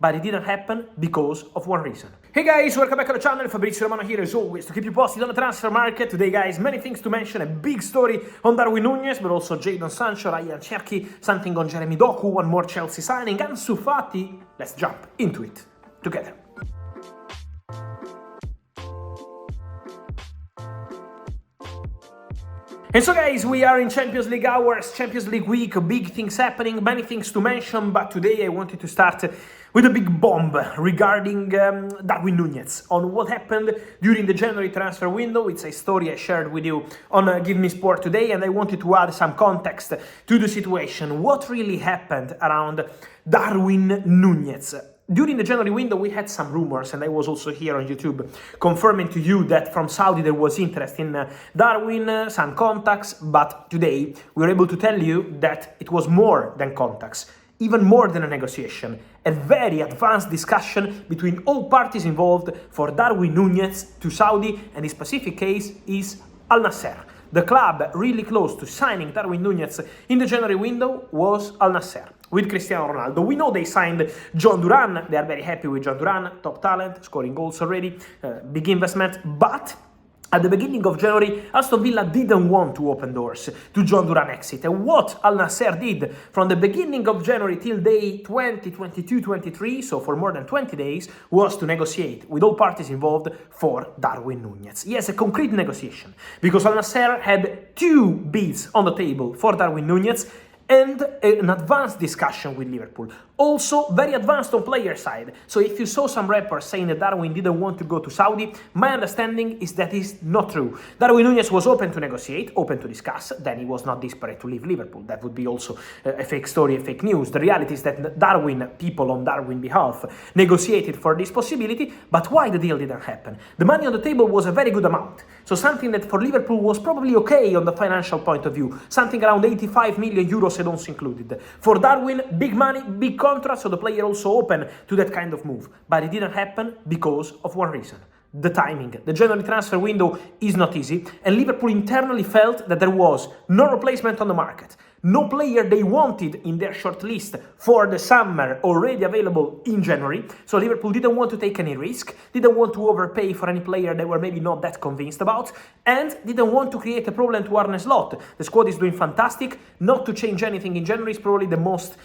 but it didn't happen because of one reason. Hey guys, welcome back to the channel. Fabrizio Romano here as always to keep you posted on the transfer market. Today guys, many things to mention, a big story on Darwin Nunez, but also Jadon Sancho, Cherki, something on Jeremy Doku, one more Chelsea signing, Ansu Fati. Let's jump into it together. And so guys, we are in Champions League hours, Champions League week, big things happening, many things to mention, but today I wanted to start with a big bomb regarding Darwin Nunez, on what happened during the January transfer window. It's a story I shared with you on Give Me Sport today, and I wanted to add some context to the situation. What really happened around Darwin Nunez? During the January window, we had some rumors, and I was also here on YouTube confirming to you that from Saudi there was interest in Darwin, some contacts, but today we were able to tell you that it was more than contacts, even more than a negotiation, a very advanced discussion between all parties involved for Darwin Nunez to Saudi, and in specific case is Al Nassr. The club really close to signing Darwin Nunez in the January window was Al Nassr with Cristiano Ronaldo. We know they signed John Duran. They are very happy with John Duran, top talent, scoring goals already, big investment. But at the beginning of January, Aston Villa didn't want to open doors to John Duran exit. And what Al Nassr did from the beginning of January till day 20, 22, 23, so for more than 20 days, was to negotiate with all parties involved for Darwin Nunez. Yes, a concrete negotiation, because Al Nassr had two bids on the table for Darwin Nunez and an advanced discussion with Liverpool. Also, very advanced on player side. So if you saw some reports saying that Darwin didn't want to go to Saudi, my understanding is that is not true. Darwin Nunez was open to negotiate, open to discuss, then he was not desperate to leave Liverpool. That would be also a fake story, a fake news. The reality is that Darwin, people on Darwin's behalf, negotiated for this possibility, but why the deal didn't happen? The money on the table was a very good amount. So something that for Liverpool was probably okay on the financial point of view. Something around 85 million euros add-ons included. For Darwin, big money, big contract, so the player also open to that kind of move. But it didn't happen because of one reason: the timing. The January transfer window is not easy, and Liverpool internally felt that there was no replacement on the market. No player they wanted in their short list for the summer already available in January. So Liverpool didn't want to take any risk, didn't want to overpay for any player they were maybe not that convinced about, and didn't want to create a problem to Arne Slot. The squad is doing fantastic. Not to change anything in January is probably the most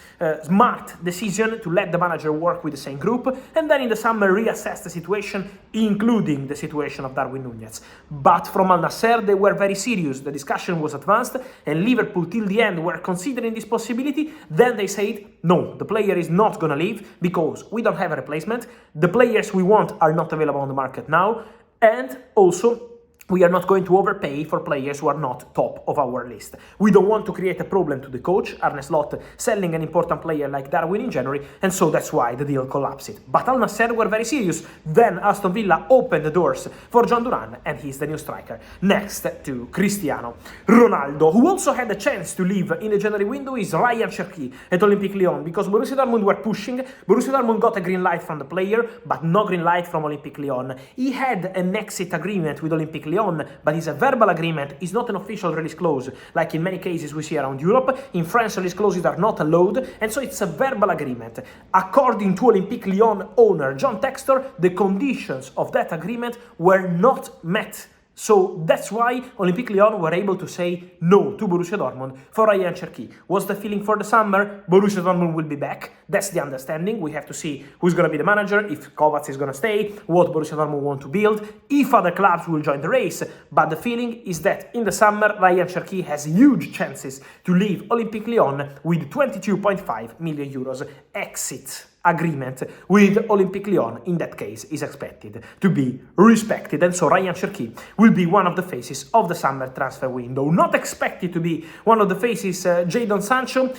smart decision, to let the manager work with the same group, and then in the summer reassess the situation, including the situation of Darwin Nunez. But from Al Nassr, they were very serious. The discussion was advanced, and Liverpool till the end were considering this possibility. Then they said, no, the player is not going to leave because we don't have a replacement. The players we want are not available on the market now. And also, we are not going to overpay for players who are not top of our list. We don't want to create a problem to the coach, Arne Slot, selling an important player like Darwin in January, and so that's why the deal collapsed. But Al Nassr were very serious. Then Aston Villa opened the doors for John Duran, and he's the new striker. Next to Cristiano Ronaldo, who also had a chance to leave in the January window, is Cherki at Olympique Lyon, because Borussia Dortmund were pushing. Borussia Dortmund got a green light from the player, but no green light from Olympique Lyon. He had an exit agreement with Olympique Lyon, but it's a verbal agreement, it's not an official release clause, like in many cases we see around Europe. In France, release clauses are not allowed, and so it's a verbal agreement. According to Olympique Lyon owner John Textor, the conditions of that agreement were not met. So that's why Olympique Lyon were able to say no to Borussia Dortmund for Cherki. What's the feeling for the summer? Borussia Dortmund will be back. That's the understanding. We have to see who's going to be the manager, if Kovac is going to stay, what Borussia Dortmund want to build, if other clubs will join the race. But the feeling is that in the summer, Cherki has huge chances to leave Olympique Lyon with 22.5 million euros exit agreement with Olympique Lyon, in that case, is expected to be respected. And so Cherki will be one of the faces of the summer transfer window. Not expected to be one of the faces, Jadon Sancho.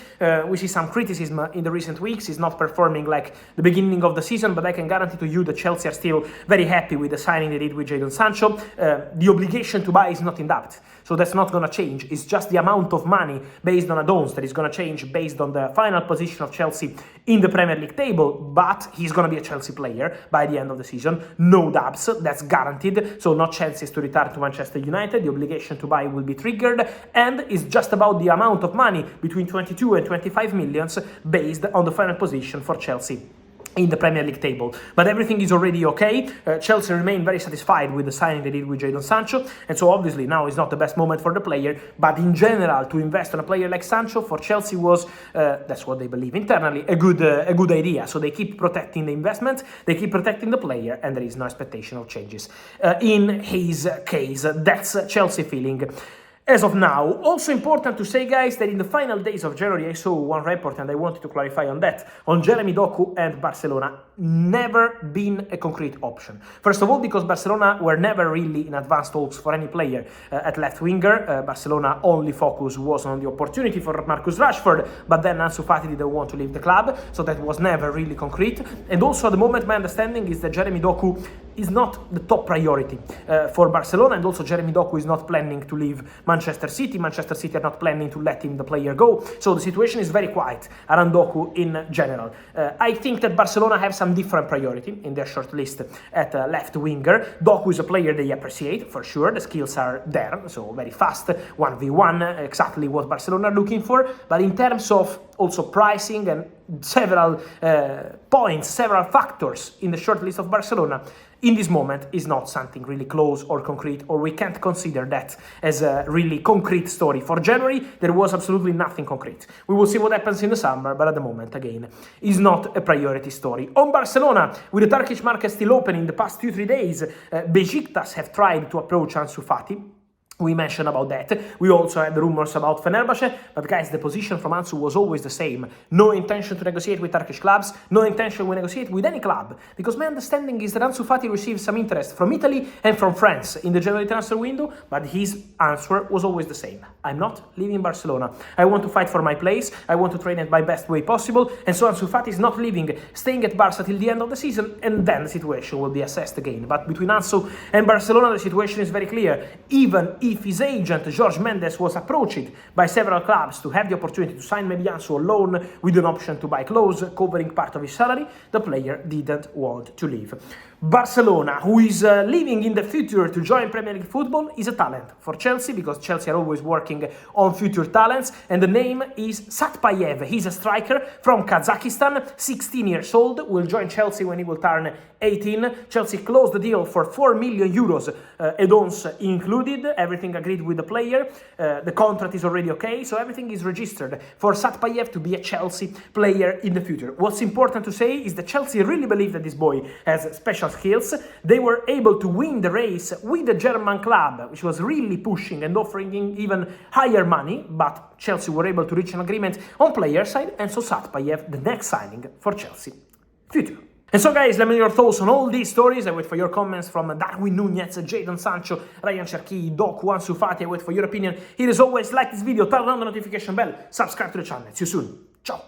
We see some criticism in the recent weeks. He's not performing like the beginning of the season, but I can guarantee to you that Chelsea are still very happy with the signing they did with Jadon Sancho. The obligation to buy is not in doubt, so that's not going to change. It's just the amount of money based on add-ons that is going to change based on the final position of Chelsea in the Premier League table. But he's going to be a Chelsea player by the end of the season. No doubts, that's guaranteed. So no chances to return to Manchester United. The obligation to buy will be triggered, and it's just about the amount of money between 22 and 25 millions based on the final position for Chelsea in the Premier League table. But everything is already okay. Chelsea remain very satisfied with the signing they did with Jadon Sancho, and so obviously now is not the best moment for the player, but in general to invest on a player like Sancho for Chelsea was, that's what they believe internally, a good idea. So they keep protecting the investment, they keep protecting the player, and there is no expectation of changes. In his case, that's Chelsea feeling. As of now, also important to say, guys, that in the final days of January I saw one report and I wanted to clarify on that, on Jeremy Doku and Barcelona, never been a concrete option. First of all, because Barcelona were never really in advanced talks for any player at left winger. Barcelona only focus was on the opportunity for Marcus Rashford, but then Ansu Fati didn't want to leave the club, so that was never really concrete. And also at the moment my understanding is that Jeremy Doku is not the top priority for Barcelona, and also Jeremy Doku is not planning to leave Manchester City. Manchester City are not planning to let the player go, so the situation is very quiet around Doku in general. I think that Barcelona have some different priority in their short list at left winger. Doku is a player they appreciate, for sure, the skills are there, so very fast, 1v1, exactly what Barcelona are looking for, but in terms of also pricing and several points, several factors in the short list of Barcelona, in this moment is not something really close or concrete, or we can't consider that as a really concrete story. For January, there was absolutely nothing concrete. We will see what happens in the summer, but at the moment, again, is not a priority story. On Barcelona, with the Turkish market still open in the past 2-3 days, Besiktas have tried to approach Ansu Fati. We mentioned about that. We also had rumors about Fenerbahce, but guys, the position from Ansu was always the same. No intention to negotiate with Turkish clubs, no intention to negotiate with any club, because my understanding is that Ansu Fati received some interest from Italy and from France in the January transfer window, but his answer was always the same. I'm not leaving Barcelona. I want to fight for my place, I want to train at my best way possible, and so Ansu Fati is not leaving, staying at Barca till the end of the season, and then the situation will be assessed again. But between Ansu and Barcelona, the situation is very clear. Even if his agent, Jorge Mendes, was approached by several clubs to have the opportunity to sign maybe Ansu on loan with an option to buy clothes, covering part of his salary, the player didn't want to leave. Barcelona, who is leaving in the future to join Premier League football, is a talent for Chelsea, because Chelsea are always working on future talents, and the name is Satpayev. He's a striker from Kazakhstan, 16 years old, will join Chelsea when he will turn 18. Chelsea closed the deal for 4 million euros, add-ons included, everything agreed with the player, the contract is already okay, so everything is registered for Satpayev to be a Chelsea player in the future. What's important to say is that Chelsea really believe that this boy has special skills. They were able to win the race with the German club, which was really pushing and offering even higher money, but Chelsea were able to reach an agreement on player side, and so Satpayev, the next signing for Chelsea future. And so guys, let me know your thoughts on all these stories. I wait for your comments from Darwin Nunez, Jadon Sancho, Cherki, Doku, Ansu Fati. I wait for your opinion. Here as always, like this video, turn on the notification bell, subscribe to the channel. See you soon. Ciao!